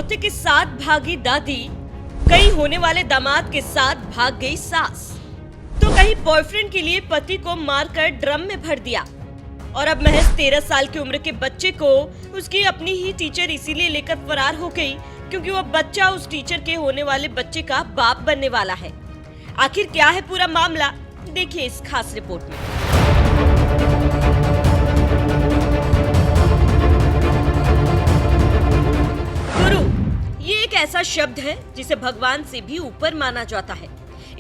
पोते के साथ भागी दादी, कहीं होने वाले दामाद के साथ भाग गई सास, तो कहीं बॉयफ्रेंड के लिए पति को मारकर ड्रम में भर दिया और अब महज 13 साल की उम्र के बच्चे को उसकी अपनी ही टीचर इसीलिए लेकर फरार हो गई क्योंकि वह बच्चा उस टीचर के होने वाले बच्चे का बाप बनने वाला है। आखिर क्या है पूरा मामला, देखिए इस खास रिपोर्ट में। गुरु ये एक ऐसा शब्द है जिसे भगवान से भी ऊपर माना जाता है।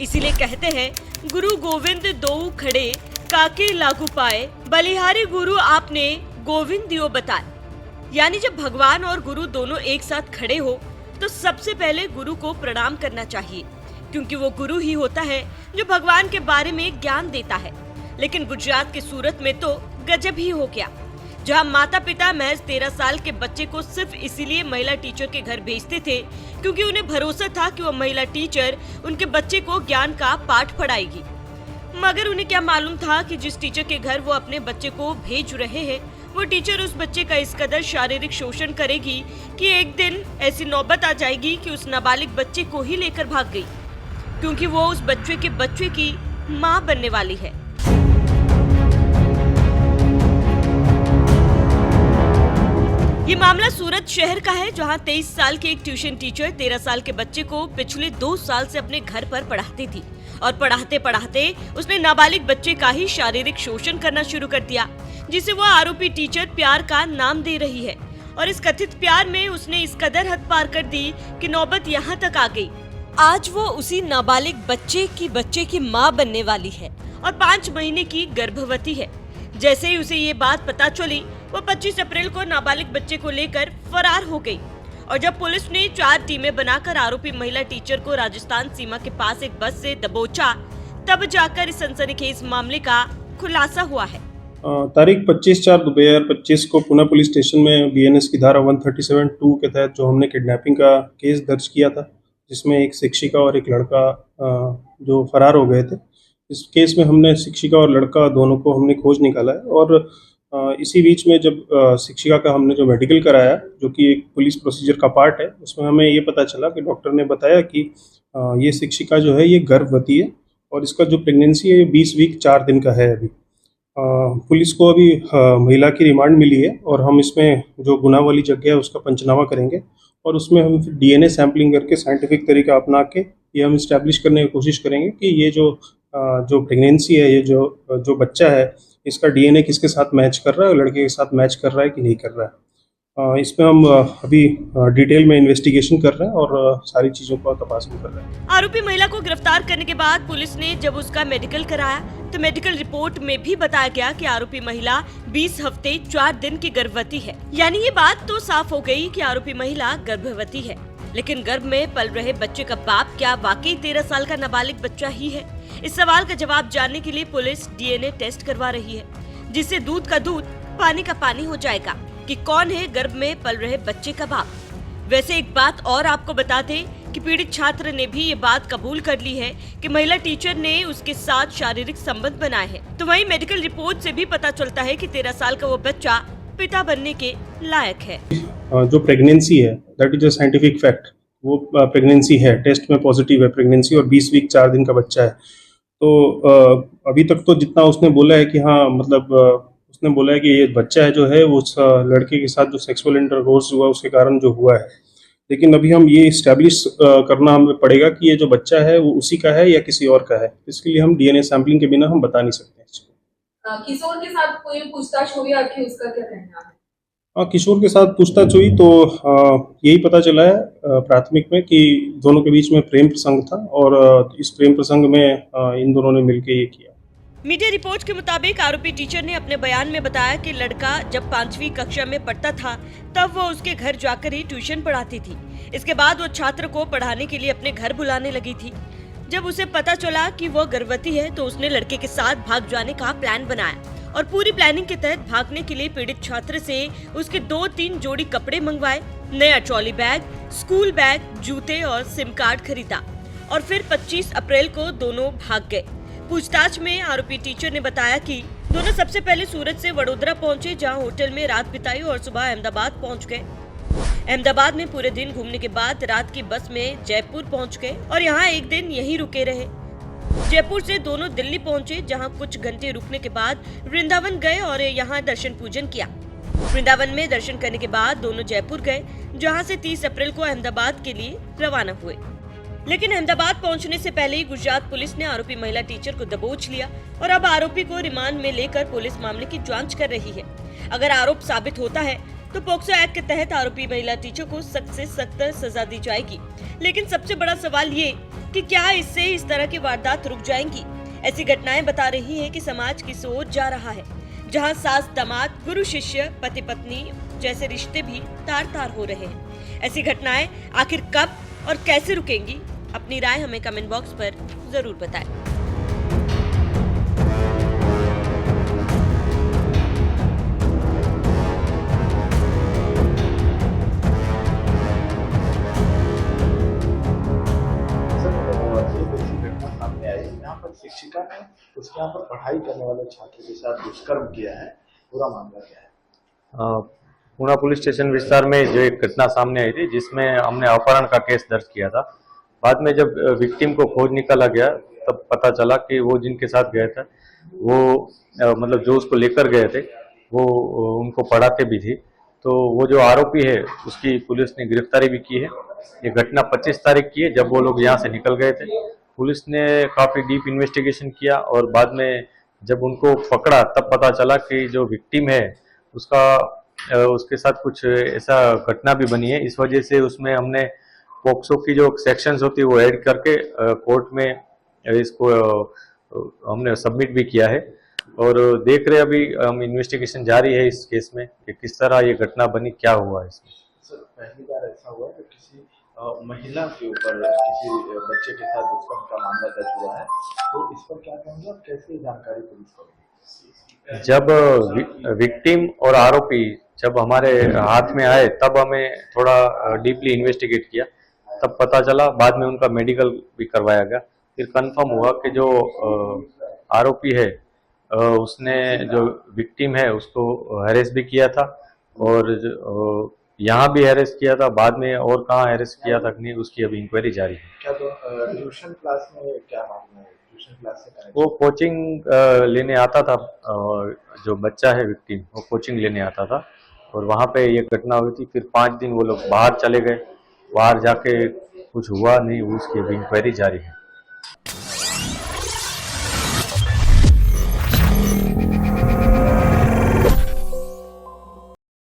इसीलिए कहते हैं गुरु गोविंद दोऊ खड़े काके लागू पाए, बलिहारी गुरु आपने गोविंद दियो बताए। यानी जब भगवान और गुरु दोनों एक साथ खड़े हो तो सबसे पहले गुरु को प्रणाम करना चाहिए क्योंकि वो गुरु ही होता है जो भगवान के बारे में ज्ञान देता है। लेकिन गुजरात के सूरत में तो गजब ही हो गया, जहां माता पिता महज 13 साल के बच्चे को सिर्फ इसीलिए महिला टीचर के घर भेजते थे क्योंकि उन्हें भरोसा था कि वह महिला टीचर उनके बच्चे को ज्ञान का पाठ पढ़ाएगी। मगर उन्हें क्या मालूम था कि जिस टीचर के घर वो अपने बच्चे को भेज रहे हैं वो टीचर उस बच्चे का इस कदर शारीरिक शोषण करेगी कि एक दिन ऐसी नौबत आ जाएगी कि उस नाबालिग बच्चे को ही लेकर भाग गई क्योंकि वो उस बच्चे की माँ बनने वाली है। ये मामला सूरत शहर का है जहां 23 साल के एक ट्यूशन टीचर 13 साल के बच्चे को पिछले 2 साल से अपने घर पर पढ़ाती थी और पढ़ाते पढ़ाते उसने नाबालिग बच्चे का ही शारीरिक शोषण करना शुरू कर दिया, जिसे वो आरोपी टीचर प्यार का नाम दे रही है। और इस कथित प्यार में उसने इस कदर हद पार कर दी कि नौबत यहाँ तक आ गई। आज वो उसी नाबालिग बच्चे की माँ बनने वाली है और 5 महीने की गर्भवती है। जैसे ही उसे ये बात पता चली वो 25 अप्रैल को नाबालिग बच्चे को लेकर फरार हो गई और जब पुलिस ने 4 टीमें बनाकर आरोपी महिला टीचर को राजस्थान सीमा के पास एक बस से दबोचा, तब जाकर इस सनसनीखेज मामले का खुलासा हुआ है। तारीख 25/4/2025 को पुणे पुलिस स्टेशन में बीएनएस की धारा 137(2) के तहत जो हमने किडनैपिंग का केस दर्ज किया था, जिसमें एक शिक्षिका और एक लड़का जो फरार हो गए थे। इस केस में हमने शिक्षिका और लड़का दोनों को हमने खोज निकाला है और इसी बीच में जब शिक्षिका का हमने जो मेडिकल कराया, जो कि एक पुलिस प्रोसीजर का पार्ट है, उसमें हमें ये पता चला कि डॉक्टर ने बताया कि ये शिक्षिका जो है ये गर्भवती है और इसका जो प्रेगनेंसी है ये 20 वीक 4 दिन का है। अभी पुलिस को अभी महिला की रिमांड मिली है और हम इसमें जो गुनाह वाली जगह है उसका पंचनामा करेंगे और उसमें हम फिर डीएनए सैंपलिंग करके साइंटिफिक तरीका अपना के ये हम इस्टेब्लिश करने की कोशिश करेंगे कि ये जो प्रेगनेंसी है, ये जो बच्चा है, इसका डीएनए किसके साथ मैच कर रहा है, लड़के के साथ मैच कर रहा है कि नहीं कर रहा है। इसमें हम अभी डिटेल में इन्वेस्टिगेशन कर रहे हैं और सारी चीज़ों का तपास भी कर रहे हैं। आरोपी महिला को गिरफ्तार करने के बाद पुलिस ने जब उसका मेडिकल कराया तो मेडिकल रिपोर्ट में भी बताया गया कि आरोपी महिला 20 हफ्ते 4 दिन की गर्भवती है। यानी ये बात तो साफ हो गई कि आरोपी महिला गर्भवती है। लेकिन गर्भ में पल रहे बच्चे का बाप क्या वाकई 13 साल का नाबालिग बच्चा ही है? इस सवाल का जवाब जानने के लिए पुलिस डीएनए टेस्ट करवा रही है, जिससे दूध का दूध पानी का पानी हो जाएगा कि कौन है गर्भ में पल रहे बच्चे का बाप। वैसे एक बात और आपको बता दें कि पीड़ित छात्र ने भी ये बात कबूल कर ली है कि महिला टीचर ने उसके साथ शारीरिक संबंध बनाए हैं। तो वहीं मेडिकल रिपोर्ट से भी पता चलता है कि 13 साल का वो बच्चा पिता बनने के लायक है। जो प्रेगनेंसी है, that is a scientific fact, वो प्रेगनेंसी है, टेस्ट में पॉजिटिव है प्रेगनेंसी और 20 वीक 4 दिन का बच्चा है। तो अभी तक तो जितना उसने बोला है कि हाँ, मतलब उसने बोला है कि ये बच्चा है जो है वो उस लड़के के साथ जो सेक्सुअल इंटरकोर्स हुआ उसके कारण जो हुआ है। लेकिन अभी हम ये इस्टेब्लिश करना हमें पड़ेगा कि ये जो बच्चा है वो उसी का है या किसी और का है। इसके लिए हम डीएनए सैंपलिंग के बिना हम बता नहीं सकते। किशोर के साथ कोई पूछताछ हुई आपकी, उसका क्या कहना है? किशोर के साथ पूछताछ हुई तो यही पता चला है प्राथमिक में कि दोनों के बीच में प्रेम प्रसंग था और इस प्रेम प्रसंग में इन दोनों ने मिलकर ये किया। मीडिया रिपोर्ट के मुताबिक आरोपी टीचर ने अपने बयान में बताया कि लड़का जब 5वीं कक्षा में पढ़ता था तब वो उसके घर जाकर ही ट्यूशन पढ़ाती थी। इसके बाद वो छात्र को पढ़ाने के लिए अपने घर बुलाने लगी थी। जब उसे पता चला कि वो गर्भवती है तो उसने लड़के के साथ भाग जाने का प्लान बनाया और पूरी प्लानिंग के तहत भागने के लिए पीड़ित छात्र से उसके 2-3 जोड़ी कपड़े मंगवाए, नया ट्रॉली बैग, स्कूल बैग, जूते और सिम कार्ड खरीदा और फिर 25 अप्रैल को दोनों भाग गए। पूछताछ में आरोपी टीचर ने बताया कि दोनों सबसे पहले सूरत से वडोदरा पहुंचे, जहां होटल में रात बिताई और सुबह अहमदाबाद पहुंच गए। अहमदाबाद में पूरे दिन घूमने के बाद रात की बस में जयपुर पहुंच गए और यहाँ एक दिन यहीं रुके रहे। जयपुर से दोनों दिल्ली पहुंचे, जहां कुछ घंटे रुकने के बाद वृंदावन गए और यहाँ दर्शन पूजन किया। वृंदावन में दर्शन करने के बाद दोनों जयपुर गए, जहां से 30 अप्रैल को अहमदाबाद के लिए रवाना हुए। लेकिन अहमदाबाद पहुंचने से पहले ही गुजरात पुलिस ने आरोपी महिला टीचर को दबोच लिया और अब आरोपी को रिमांड में लेकर पुलिस मामले की जांच कर रही है। अगर आरोप साबित होता है तो पोक्सो एक्ट के तहत आरोपी महिला टीचर को सख्त से सख्त सजा दी जाएगी। लेकिन सबसे बड़ा सवाल ये कि क्या इससे इस तरह की वारदात रुक जाएंगी? ऐसी घटनाएं बता रही हैं कि समाज किस ओर जा रहा है, जहां सास दामाद, गुरु शिष्य, पति पत्नी जैसे रिश्ते भी तार-तार हो रहे हैं। ऐसी घटनाएं आखिर कब और कैसे रुकेंगी? अपनी राय हमें कमेंट बॉक्स पर जरूर बताएं। शिक्षिका ने उसके यहाँ पर पढ़ाई करने वाले छात्र के साथ दुष्कर्म किया है, पूरा मामला क्या है? पुणे पुलिस स्टेशन विस्तार में जो एक घटना सामने आई थी, जिसमें हमने अपहरण का केस दर्ज किया था। बाद में जब विक्टिम को खोज निकाला गया तब पता चला कि वो जिनके साथ गया था वो मतलब जो उसको लेकर गए थे वो उनको पढ़ाते भी थे। तो वो जो आरोपी है उसकी पुलिस ने गिरफ्तारी भी की है। ये घटना 25 तारीख की है, जब वो लोग यहाँ से निकल गए थे। पुलिस ने काफ़ी डीप इन्वेस्टिगेशन किया और बाद में जब उनको पकड़ा तब पता चला कि जो विक्टिम है उसके साथ कुछ ऐसा घटना भी बनी है। इस वजह से उसमें हमने पॉक्सो की जो सेक्शंस होती है वो ऐड करके कोर्ट में इसको हमने सबमिट भी किया है और देख रहे अभी हम इन्वेस्टिगेशन जारी है इस केस में कि किस तरह ये घटना बनी, क्या हुआ इसमें। सर, पहली बार ऐसा हुआ कि किसी महिला के ऊपर किसी बच्चे के साथ दुष्कर्म का मामला दर्ज हुआ है, तो इस पर क्या कहेंगे और कैसे जानकारी पुलिस को? जब विक्टिम और आरोपी जब हमारे हाथ में आए तब हमें थोड़ा डीपली इन्वेस्टिगेट किया, तब पता चला। बाद में उनका मेडिकल भी करवाया गया, फिर कंफर्म हुआ कि जो आरोपी है उसने जो विक्टिम है उसको हैरेस भी किया था और यहाँ भी हैरेस किया था। बाद में और कहाँ हैरेस किया था नहीं, उसकी अभी इंक्वायरी जारी है। क्या तो ट्यूशन क्लास में क्या मामला है? ट्यूशन क्लास से कनेक्ट? वो कोचिंग लेने आता था, जो बच्चा है विक्टिम वो कोचिंग लेने आता था और वहाँ पे ये घटना हुई थी। फिर 5 दिन वो लोग बाहर चले गए, बाहर जाके कुछ हुआ नहीं, उसकी अभी इंक्वायरी जारी है।